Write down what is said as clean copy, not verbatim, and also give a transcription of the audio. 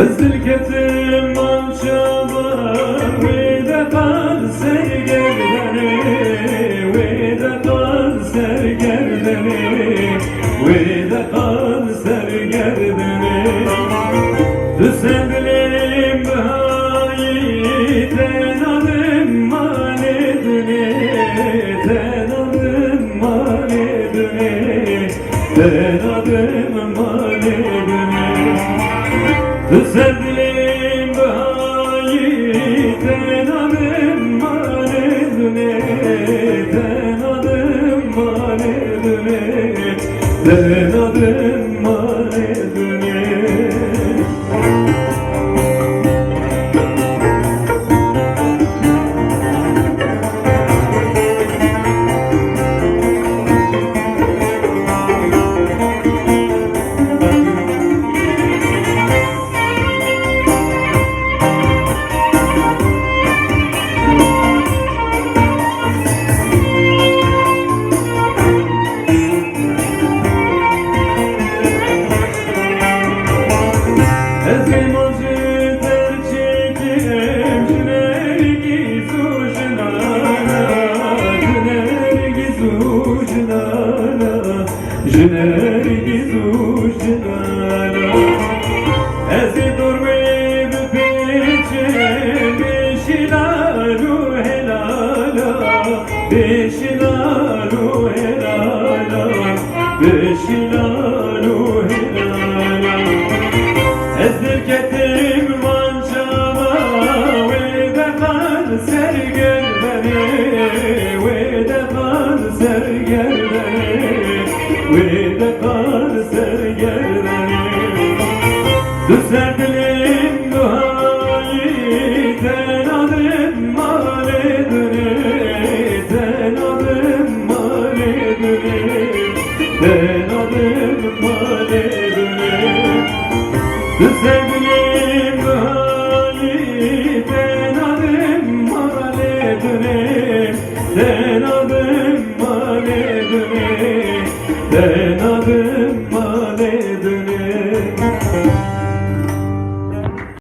Ezilketim manşalar ve de kanser gerdeni, ve de kanser gerdeni, ve de kanser gerdeni. Düsendilim bahayi tenadım maledini, tenadım maledini, tenadım maledini. Düsendilim bahayi tenadım maledini, tenadım maledini, tenadım maledini. Ezgim acı ter çekim, jünergiz ucunana, jünergiz ucunana, jünergiz ucunana. Ezi durmayı büpeçe, beşilalu helala, beşilalu helala, beşilalu helala. Ezdirketim mançama ve de kanser gerdeni, ve de kanser gerdeni, ve de kanser gerdeni. Düzendilim duayı tenadım maledini, tenadım maledini, tenadım maledini. Düzendilim bahayi tenadım maledini, tenadım maledini,